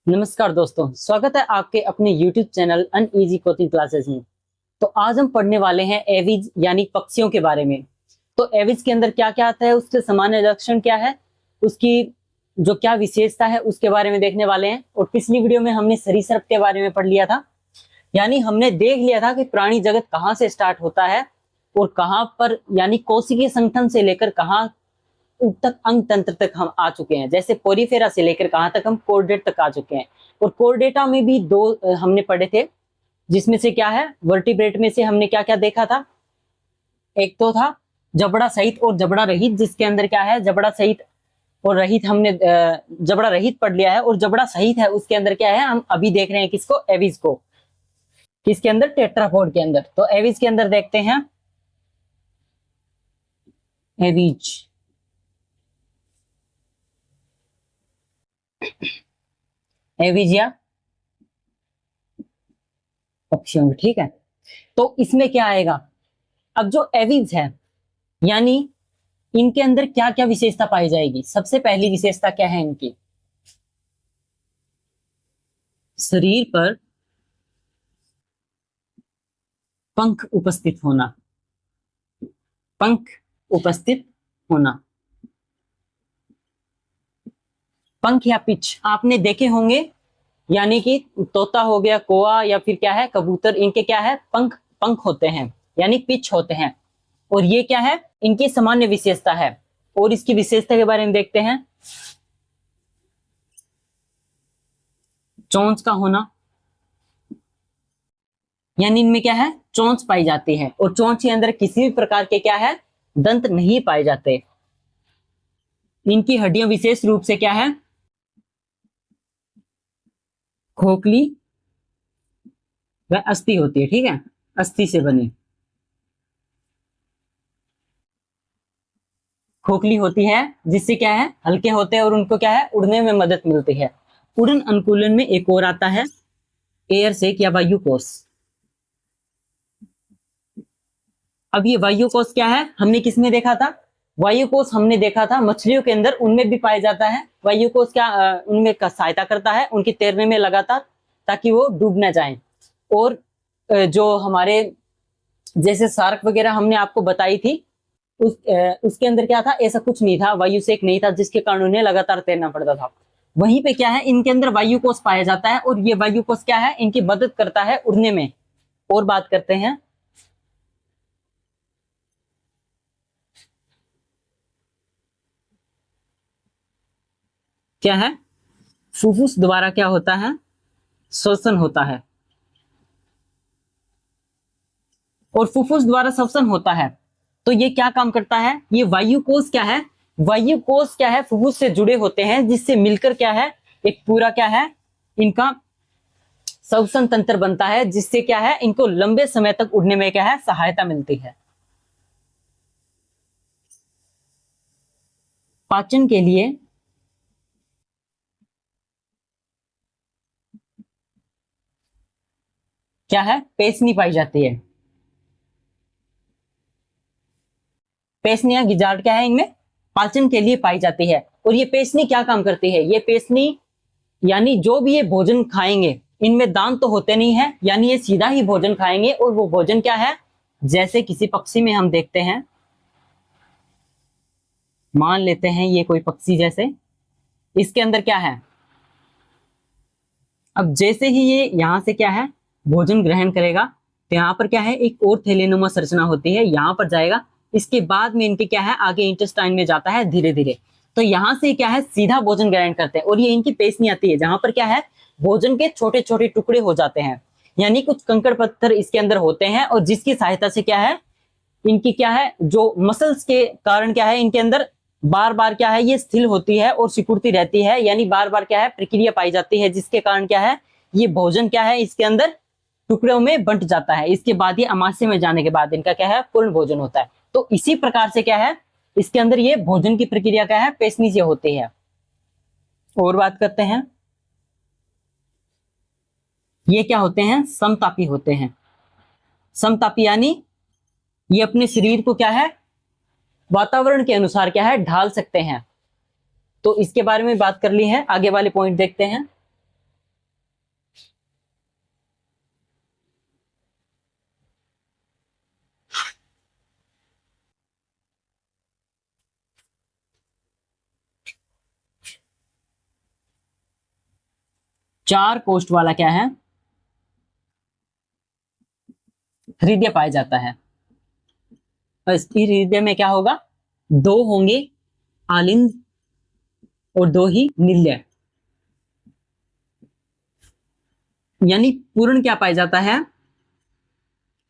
नमस्कार दोस्तों, स्वागत है आपके अपने YouTube channel uneasy coaching classes में। तो आज हम पढ़ने वाले हैं एविज यानी पक्षियों के बारे में। तो एविज के अंदर क्या क्या आता है, उसके सामान्य लक्षण क्या है, उसकी जो क्या विशेषता है उसके बारे में देखने वाले हैं। और पिछली वीडियो में हमने सरीसृप के बारे में पढ़ लिया था, यानी हमने देख लिया था कि प्राणी जगत कहाँ से स्टार्ट होता है और कहाँ पर, यानी कोशिकीय संगठन से लेकर कहाँ तक अंग तंत्र तक हम आ चुके हैं। जैसे पोरीफेरा से लेकर कहां तक हम कोर्डेट तक आ चुके हैं। और कोर्डेटा में भी दो हमने पढ़े थे, जिसमें से क्या है, वर्टिब्रेट में से हमने क्या क्या देखा था। एक तो था जबड़ा सहित और जबड़ा रहित, जिसके अंदर क्या है जबड़ा सहित और रहित हमने जबड़ा रहित पढ़ लिया है। और जबड़ा सहित है उसके अंदर क्या है, हम अभी देख रहे हैं किसको, एविज को। किसके अंदर, टेट्रापोड के अंदर। तो एविज के अंदर देखते हैं एविज। एविजिया पक्षियों, ठीक है। तो इसमें क्या आएगा, अब जो एविज है यानी इनके अंदर क्या क्या विशेषता पाई जाएगी। सबसे पहली विशेषता क्या है इनकी, शरीर पर पंख उपस्थित होना। पंख उपस्थित होना, पंख या पिच आपने देखे होंगे, यानी कि तोता हो गया, कोआ या फिर क्या है कबूतर, इनके क्या है पंख, पंख होते हैं यानी पिच होते हैं। और ये क्या है, इनकी सामान्य विशेषता है। और इसकी विशेषता के बारे में देखते हैं, चोंच का होना, यानी इनमें क्या है चोंच पाई जाती है। और चोंच के अंदर किसी भी प्रकार के क्या है दंत नहीं पाए जाते। इनकी हड्डियां विशेष रूप से क्या है, खोखली व अस्थि होती है, ठीक है, अस्थि से बनी खोखली होती है, जिससे क्या है हल्के होते हैं और उनको क्या है उड़ने में मदद मिलती है। उड़न अनुकूलन में एक और आता है एयर सेक या वायु कोश। अब ये वायु कोश क्या है, हमने किस में देखा था, वायु कोश हमने देखा था मछलियों के अंदर, उनमें भी पाया जाता है। वायु कोश क्या उनमें सहायता करता है उनकी तैरने में लगातार, ताकि वो डूब ना जाएं। और जो हमारे जैसे शार्क वगैरह हमने आपको बताई थी, उसके अंदर क्या था, ऐसा कुछ नहीं था, वायु सेक नहीं था, जिसके कारण उन्हें लगातार तैरना पड़ता था। वहीं पे क्या है, इनके अंदर वायु कोश पाया जाता है। और ये वायु कोश क्या है, इनकी मदद करता है उड़ने में। और बात करते हैं, क्या है, फुफ्फुस द्वारा क्या होता है, श्वसन होता है। और फुफ्फुस द्वारा श्वसन होता है, तो ये क्या काम करता है, ये वायु कोश क्या है, वायु कोश क्या है फुफ्फुस से जुड़े होते हैं, जिससे मिलकर क्या है एक पूरा क्या है इनका श्वसन तंत्र बनता है, जिससे क्या है इनको लंबे समय तक उड़ने में क्या है सहायता मिलती है। पाचन के लिए क्या है, पेशनी पाई जाती है। पेशनी या गिजार्ड क्या है, इनमें पाचन के लिए पाई जाती है। और ये पेशनी क्या काम करती है, ये पेशनी यानी जो भी ये भोजन खाएंगे, इनमें दांत तो होते नहीं है, यानी ये सीधा ही भोजन खाएंगे। और वो भोजन क्या है, जैसे किसी पक्षी में हम देखते हैं, मान लेते हैं ये कोई पक्षी, जैसे इसके अंदर क्या है, अब जैसे ही ये यहां से क्या है भोजन ग्रहण करेगा, तो यहाँ पर क्या है एक और थैलेनुमा संरचना होती है, यहाँ पर जाएगा। इसके बाद में इनके क्या है आगे इंटेस्टाइन में जाता है धीरे धीरे। तो यहाँ से क्या है सीधा भोजन ग्रहण करते हैं। और ये इनकी पेशनी आती है, जहां पर क्या है भोजन के छोटे छोटे टुकड़े हो जाते हैं, यानी कुछ कंकड़ पत्थर इसके अंदर होते हैं। और जिसकी सहायता से क्या है इनकी क्या है जो मसल्स के कारण क्या है इनके अंदर बार बार क्या है ये स्थिर होती है और सिकुड़ती रहती है, यानी बार बार क्या है प्रक्रिया पाई जाती है, जिसके कारण क्या है ये भोजन क्या है इसके अंदर टुकड़ों में बंट जाता है। इसके बाद ये अमाशय में जाने के बाद इनका क्या है पूर्ण भोजन होता है। तो इसी प्रकार से क्या है इसके अंदर ये भोजन की प्रक्रिया क्या है पेशनी से होती है। और बात करते हैं, ये क्या होते हैं, समतापी होते हैं। समतापी यानी ये अपने शरीर को क्या है वातावरण के अनुसार क्या है ढाल सकते हैं। तो इसके बारे में बात कर ली है, आगे वाले पॉइंट देखते हैं। 4 कोष्ठ वाला क्या है, हृदय पाया जाता है। और इस हृदय में क्या होगा, 2 होंगे आलिंद और 2 ही निल्य, यानी पूर्ण क्या पाया जाता है,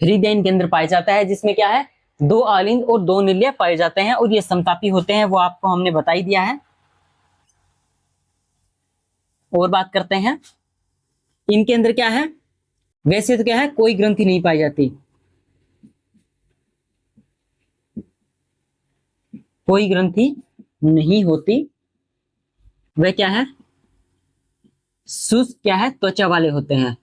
हृदय इनके अंदर पाया जाता है, जिसमें क्या है 2 आलिंद और 2 निल्य पाए जाते हैं, और ये समतापी होते हैं, वो आपको हमने बता ही दिया है। और बात करते हैं इनके अंदर क्या है, वैसे तो क्या है कोई ग्रंथि नहीं पाई जाती, कोई ग्रंथि नहीं होती, वे क्या है शुष्क क्या है त्वचा वाले होते हैं।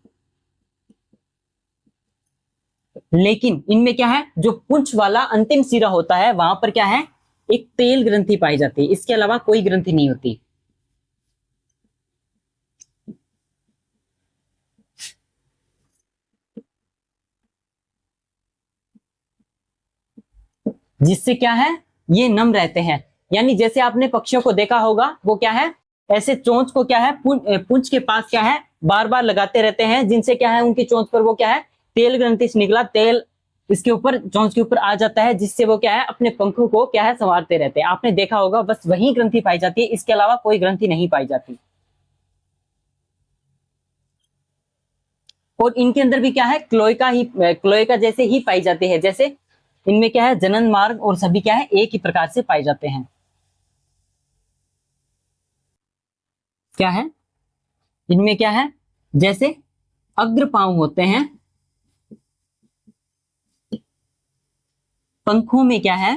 लेकिन इनमें क्या है, जो पुंछ वाला अंतिम सिरा होता है वहां पर क्या है एक तेल ग्रंथि पाई जाती है, इसके अलावा कोई ग्रंथि नहीं होती। जिससे क्या है ये नम रहते हैं, यानी जैसे आपने पक्षियों को देखा होगा, वो क्या है ऐसे चोंच को क्या है पुंछ के पास क्या है बार बार लगाते रहते हैं, जिनसे क्या है उनकी चोंच पर वो क्या है तेल ग्रंथि से निकला तेल इसके ऊपर चोंच के ऊपर आ जाता है, जिससे वो क्या है अपने पंखों को क्या है संवारते रहते हैं। आपने देखा होगा, बस वही ग्रंथि पाई जाती है, इसके अलावा कोई ग्रंथि नहीं पाई जाती। और इनके अंदर भी क्या है क्लोएका जैसे ही पाई जाती है, जैसे इनमें क्या है जनन मार्ग और सभी क्या है एक ही प्रकार से पाए जाते हैं। क्या है इनमें क्या है, जैसे अग्र पांव होते हैं, पंखों में क्या है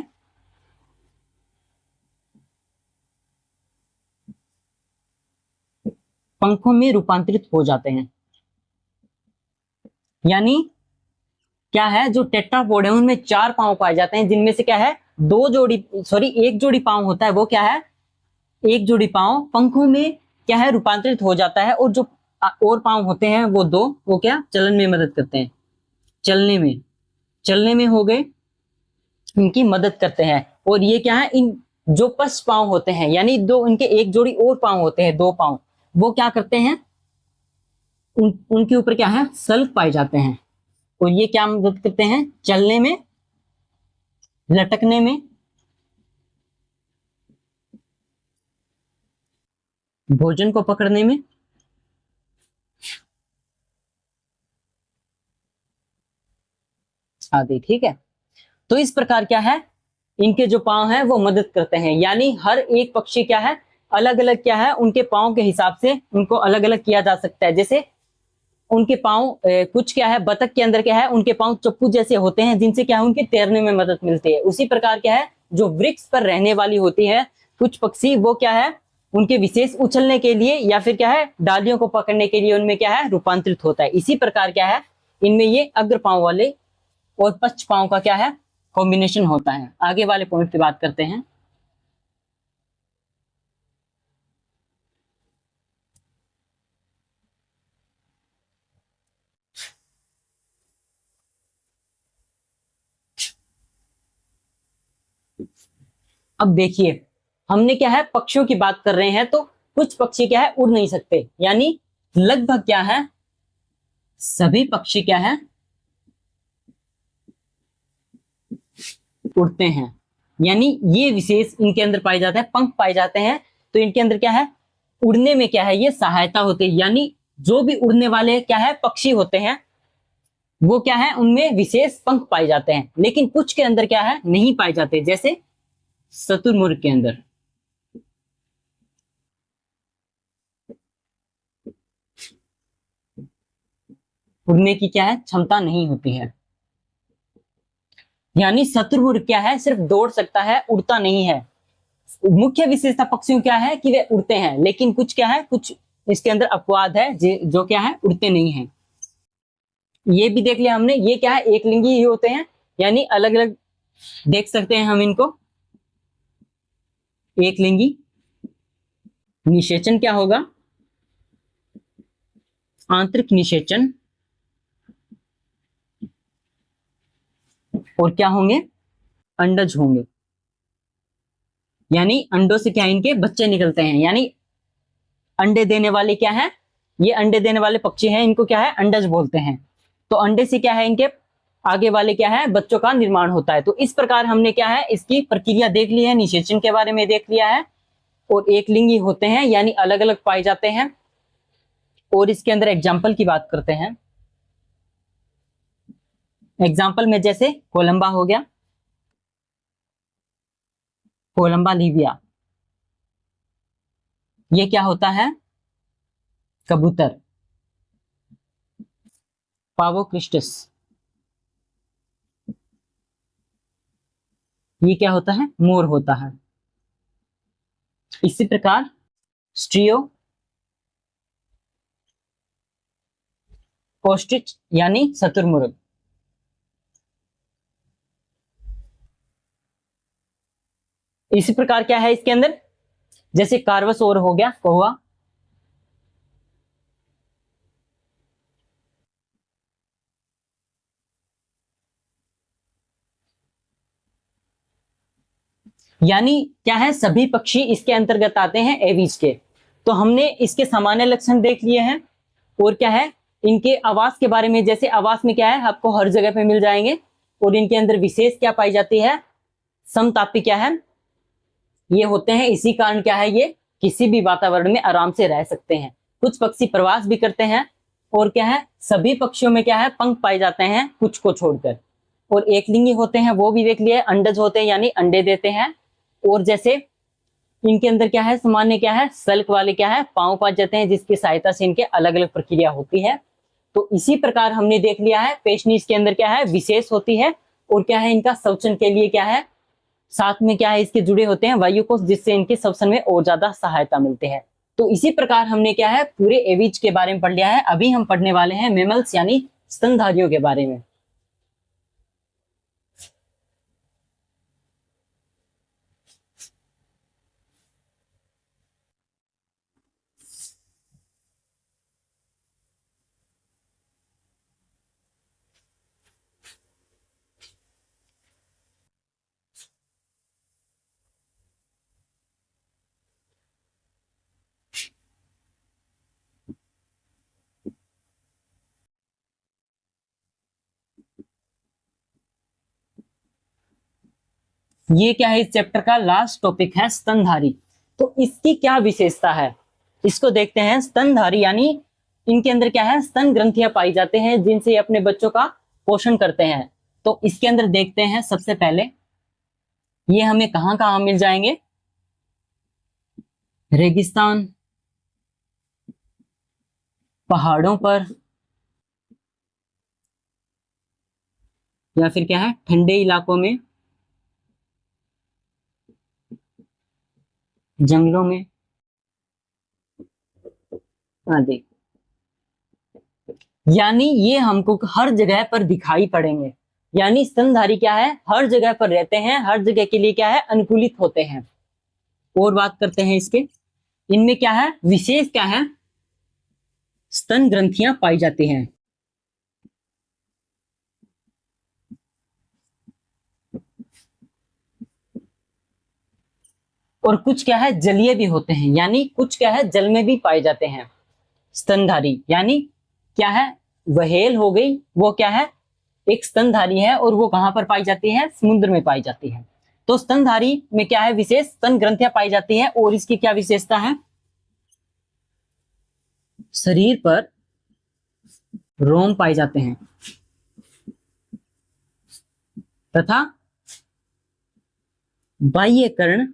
पंखों में रूपांतरित हो जाते हैं, यानी क्या है जो टेट्रापोड है उनमें 4 पांव पाए जाते हैं, जिनमें से क्या है एक जोड़ी पांव होता है, वो क्या है एक जोड़ी पांव पंखों में क्या है रूपांतरित हो जाता है, और जो और पांव होते हैं वो 2 वो क्या चलन में मदद करते हैं, चलने में हो गए इनकी मदद करते हैं। और ये क्या है इन जो पश्च पांव होते हैं, यानी 2 इनके एक जोड़ी और पांव होते हैं 2 पांव, वो क्या करते हैं उनके ऊपर क्या है सल्क पाए जाते हैं, और ये क्या मदद करते हैं चलने में, लटकने में, भोजन को पकड़ने में, आदि। ठीक है, तो इस प्रकार क्या है इनके जो पांव हैं वो मदद करते हैं, यानी हर एक पक्षी क्या है अलग अलग क्या है उनके पांव के हिसाब से उनको अलग अलग किया जा सकता है। जैसे उनके पांव कुछ क्या है बतख के अंदर क्या है उनके पांव चप्पू जैसे होते हैं, जिनसे क्या है उनके तैरने में मदद मिलती है। उसी प्रकार क्या है जो वृक्ष पर रहने वाली होती है कुछ पक्षी, वो क्या है उनके विशेष उछलने के लिए या फिर क्या है डालियों को पकड़ने के लिए उनमें क्या है रूपांतरित होता है। इसी प्रकार क्या है इनमें ये अग्र पांव वाले और पश्च पांव का क्या है कॉम्बिनेशन होता है। आगे वाले पॉइंट की बात करते हैं। अब देखिए हमने क्या है पक्षियों की बात कर रहे हैं, तो कुछ पक्षी क्या है उड़ नहीं सकते, यानी लगभग क्या है सभी पक्षी क्या है उड़ते हैं, यानी ये विशेष इनके अंदर पाए जाते हैं, पंख पाए जाते हैं, तो इनके अंदर क्या है उड़ने में क्या है ये सहायता होती है। यानी जो भी उड़ने वाले क्या है पक्षी होते हैं वो क्या है उनमें विशेष पंख पाए जाते हैं, लेकिन कुछ के अंदर क्या है नहीं पाए जाते, जैसे शुतुरमुर्ग के अंदर। उड़ने की क्या है क्षमता नहीं होती है, यानी शुतुरमुर्ग क्या है सिर्फ दौड़ सकता है, उड़ता नहीं है। मुख्य विशेषता पक्षियों क्या है कि वे उड़ते हैं, लेकिन कुछ क्या है कुछ इसके अंदर अपवाद है जो क्या है उड़ते नहीं है। ये भी देख लिया हमने, ये क्या है एक लिंगी ही होते हैं, यानी अलग अलग देख सकते हैं हम इनको। एक लिंगी निषेचन क्या होगा, आंतरिक निषेचन, और क्या होंगे अंडज होंगे, यानी अंडों से क्या इनके बच्चे निकलते हैं, यानी अंडे देने वाले क्या है ये अंडे देने वाले पक्षी हैं, इनको क्या है अंडज बोलते हैं। तो अंडे से क्या है इनके आगे वाले क्या है बच्चों का निर्माण होता है। तो इस प्रकार हमने क्या है इसकी प्रक्रिया देख ली है, निषेचन के बारे में देख लिया है। और एक लिंगी होते हैं यानी अलग अलग पाए जाते हैं। और इसके अंदर एग्जाम्पल की बात करते हैं। एग्जाम्पल में जैसे कोलंबा हो गया, कोलंबा लीबिया, ये क्या होता है कबूतर। पावो क्रिस्टस, ये क्या होता है मोर होता है। इसी प्रकार स्ट्रियो ऑस्ट्रिच यानी शतुरमुर्ग, इसी प्रकार क्या है इसके अंदर जैसे कार्वस और हो गया कौवा, यानी क्या है सभी पक्षी इसके अंतर्गत आते हैं एवीज के। तो हमने इसके सामान्य लक्षण देख लिए हैं। और क्या है इनके आवास के बारे में, जैसे आवास में क्या है आपको हर जगह पे मिल जाएंगे। और इनके अंदर विशेष क्या पाई जाती है समतापी क्या है ये होते हैं। इसी कारण क्या है ये किसी भी वातावरण में आराम से रह सकते हैं। कुछ पक्षी प्रवास भी करते हैं। और क्या है सभी पक्षियों में क्या है पंख पाए जाते हैं कुछ को छोड़कर। और एक लिंगी होते हैं वो भी देख लिया, अंडज होते हैं यानी अंडे देते हैं। और जैसे इनके अंदर क्या है सामान्य क्या है सल्क वाले क्या है पांव पाए जाते हैं, जिसकी सहायता से इनके अलग अलग प्रक्रिया होती है। तो इसी प्रकार हमने देख लिया है पेशनीज के अंदर क्या है विशेष होती है। और क्या है इनका श्वसन के लिए क्या है साथ में क्या है इसके जुड़े होते हैं वायुकोष, जिससे इनके श्वसन में और ज्यादा सहायता मिलते हैं। तो इसी प्रकार हमने क्या है पूरे एवीज के बारे में पढ़ लिया है। अभी हम पढ़ने वाले हैं मेमल्स यानी स्तनधारियों के बारे में। ये क्या है इस चैप्टर का लास्ट टॉपिक है स्तनधारी। तो इसकी क्या विशेषता है इसको देखते हैं। स्तनधारी यानी इनके अंदर क्या है स्तन ग्रंथियां पाई जाते हैं, जिनसे ये अपने बच्चों का पोषण करते हैं। तो इसके अंदर देखते हैं सबसे पहले ये हमें कहां कहां मिल जाएंगे, रेगिस्तान, पहाड़ों पर, या फिर क्या है ठंडे इलाकों में, जंगलों में आदि। यानी ये हमको हर जगह पर दिखाई पड़ेंगे। यानी स्तनधारी क्या है हर जगह पर रहते हैं, हर जगह के लिए क्या है अनुकूलित होते हैं। और बात करते हैं इसके, इनमें क्या है विशेष क्या है स्तन ग्रंथियां पाई जाती हैं। और कुछ क्या है जलीय भी होते हैं, यानी कुछ क्या है जल में भी पाए जाते हैं स्तनधारी। यानी क्या है व्हेल हो गई वो क्या है एक स्तनधारी है, और वो कहां पर पाई जाती है समुद्र में पाई जाती है। तो स्तनधारी में क्या है विशेष स्तन ग्रंथियां पाई जाती है। और इसकी क्या विशेषता है शरीर पर रोम पाए जाते हैं तथा बाह्य कर्ण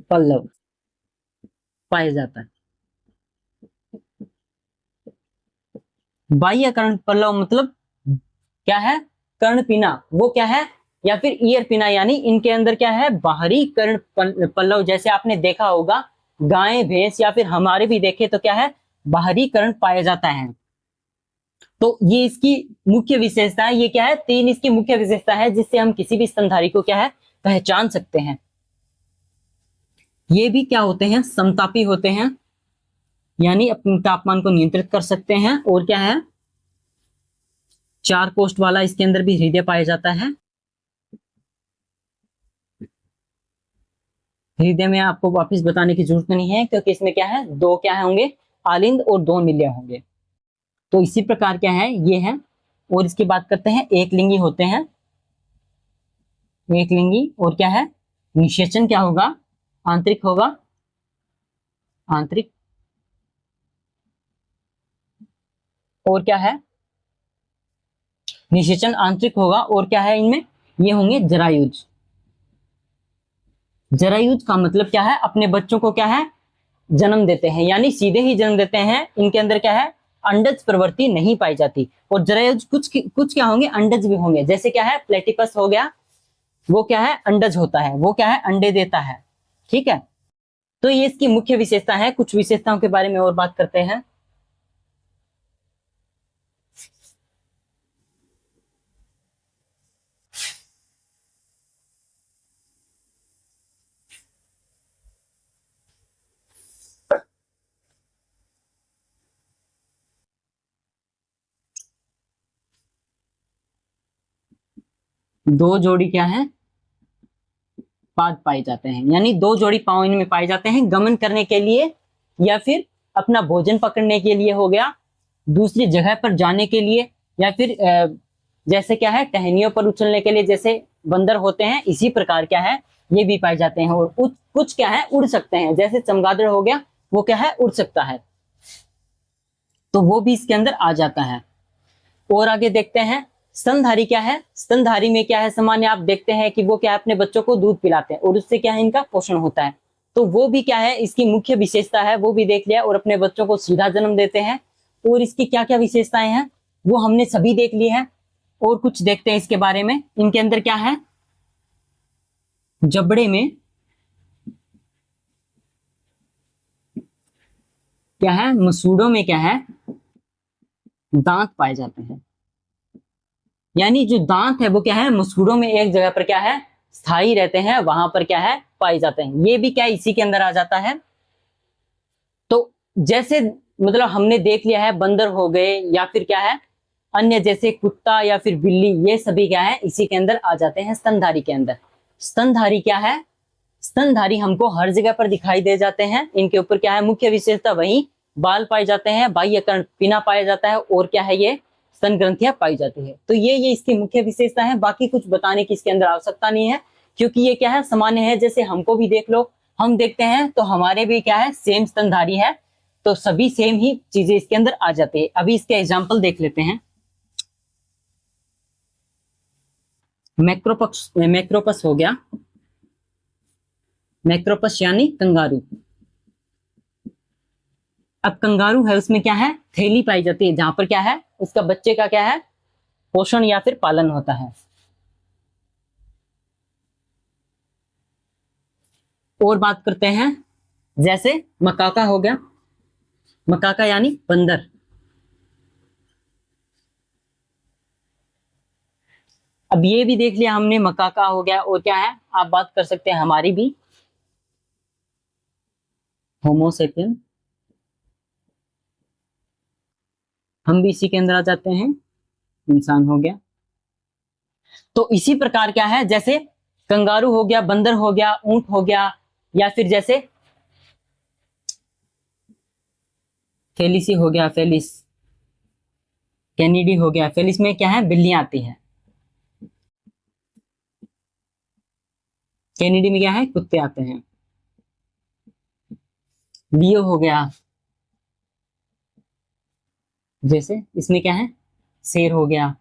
पल्लव पाया जाता है। बाह्य कर्ण पल्लव मतलब क्या है कर्णपिना वो क्या है, या फिर ईयर पिना, यानी इनके अंदर क्या है बाहरी कर्ण पल्लव। जैसे आपने देखा होगा गाय भैंस या फिर हमारे भी देखे तो क्या है बाहरी कर्ण पाया जाता है। तो ये इसकी मुख्य विशेषता है। ये क्या है तीन इसकी मुख्य विशेषता है जिससे हम किसी भी स्तनधारी को क्या है पहचान सकते हैं। ये भी क्या होते हैं समतापी होते हैं, यानी अपने तापमान को नियंत्रित कर सकते हैं। और क्या है चार कोष्ठ वाला, इसके अंदर भी हृदय पाया जाता है। हृदय में आपको वापस बताने की जरूरत नहीं है, क्योंकि इसमें क्या है दो क्या होंगे आलिंद और 2 निलय होंगे। तो इसी प्रकार क्या है, ये है। और इसकी बात करते हैं, एक लिंगी होते हैं, एक लिंगी। और क्या है, निषेचन क्या होगा, आंतरिक होगा, आंतरिक। और क्या है, निषेचन आंतरिक होगा। और क्या है इनमें, ये होंगे जरायुज। जरायुज का मतलब क्या है, अपने बच्चों को क्या है, जन्म देते हैं, यानी सीधे ही जन्म देते हैं। इनके अंदर क्या है, अंडज प्रवृत्ति नहीं पाई जाती। और जरायुज कुछ क्या होंगे, अंडज भी होंगे। जैसे क्या है, प्लेटिपस हो गया, वो क्या है, अंडज होता है, वो क्या है, अंडे देता है। ठीक है, तो ये इसकी मुख्य विशेषता है। कुछ विशेषताओं के बारे में और बात करते हैं। दो जोड़ी क्या है, पाद पाए जाते हैं, यानी 2 जोड़ी पांव इनमें पाए जाते हैं, गमन करने के लिए या फिर अपना भोजन पकड़ने के लिए हो गया, दूसरी जगह पर जाने के लिए, या फिर जैसे क्या है, टहनियों पर उछलने के लिए, जैसे बंदर होते हैं, इसी प्रकार क्या है, ये भी पाए जाते हैं। और कुछ क्या है, उड़ सकते हैं, जैसे चमगादड़ हो गया, वो क्या है, उड़ सकता है, तो वो भी इसके अंदर आ जाता है। और आगे देखते हैं, स्तनधारी क्या है। स्तनधारी में क्या है, सामान्य आप देखते हैं कि वो क्या है, अपने बच्चों को दूध पिलाते हैं और उससे क्या है, इनका पोषण होता है। तो वो भी क्या है, इसकी मुख्य विशेषता है, वो भी देख लिया। और अपने बच्चों को सीधा जन्म देते हैं। और इसकी क्या क्या विशेषताएं हैं, वो हमने सभी देख ली है। और कुछ देखते हैं इसके बारे में। इनके अंदर क्या है, जबड़े में क्या है, मसूड़ों में क्या है, दांत पाए जाते हैं। यानी जो दांत है वो क्या है, मसूड़ों में एक जगह पर क्या है, स्थायी रहते हैं, वहां पर क्या है, पाए जाते हैं। ये भी क्या है, इसी के अंदर आ जाता है। तो जैसे मतलब हमने देख लिया है, बंदर हो गए या फिर क्या है, अन्य जैसे कुत्ता या फिर बिल्ली, ये सभी क्या है, इसी के अंदर आ जाते हैं, स्तनधारी के अंदर। स्तनधारी क्या है, स्तनधारी हमको हर जगह पर दिखाई दे जाते हैं। इनके ऊपर क्या है, मुख्य विशेषता वही बाल पाए जाते हैं, बाह्य कर्ण पिना पाया जाता है, और क्या है, ये स्तन ग्रंथियां पाई जाती है। तो ये इसकी मुख्य विशेषता है। बाकी कुछ बताने की इसके अंदर आवश्यकता नहीं है, क्योंकि ये क्या है, सामान्य है। जैसे हमको भी देख लो, हम देखते हैं तो हमारे भी क्या है, सेम स्तनधारी है, तो सभी सेम ही चीजें इसके अंदर आ जाती है। अभी इसके एग्जाम्पल देख लेते हैं। मैक्रोपस हो गया, मैक्रोपस यानी कंगारू। अब कंगारू है, उसमें क्या है, थैली पाई जाती है, जहां पर क्या है, उसका बच्चे का क्या है, पोषण या फिर पालन होता है। और बात करते हैं, जैसे मकाका हो गया, मकाका यानी बंदर। अब ये भी देख लिया हमने, मकाका हो गया। और क्या है, आप बात कर सकते हैं हमारी भी, होमोसेपियन, हम भी इसी के अंदर आ जाते हैं, इंसान हो गया। तो इसी प्रकार क्या है, जैसे कंगारू हो गया, बंदर हो गया, ऊंट हो गया, या फिर जैसे फेलिसी हो गया, फेलिस, कैनिडी हो गया। फेलिस में क्या है, बिल्लियां आती है। कैनिडी में क्या है, कुत्ते आते हैं। लियो हो गया, जैसे इसमें क्या है, शेर हो गया।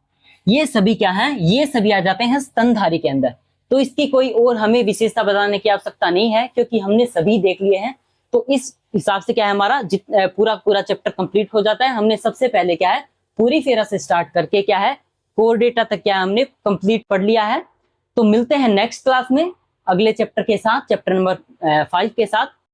ये सभी क्या है, ये सभी आ जाते हैं स्तनधारी के अंदर। तो इसकी कोई और हमें विशेषता बताने की आवश्यकता नहीं है, क्योंकि हमने सभी देख लिए हैं। तो इस हिसाब से क्या है, हमारा पूरा चैप्टर कंप्लीट हो जाता है। हमने सबसे पहले क्या है, पूरी फेरा से स्टार्ट करके क्या है, कोर डेटा तक क्या है, हमने कंप्लीट पढ़ लिया है। तो मिलते हैं नेक्स्ट क्लास में अगले चैप्टर के साथ, चैप्टर नंबर 5 के साथ।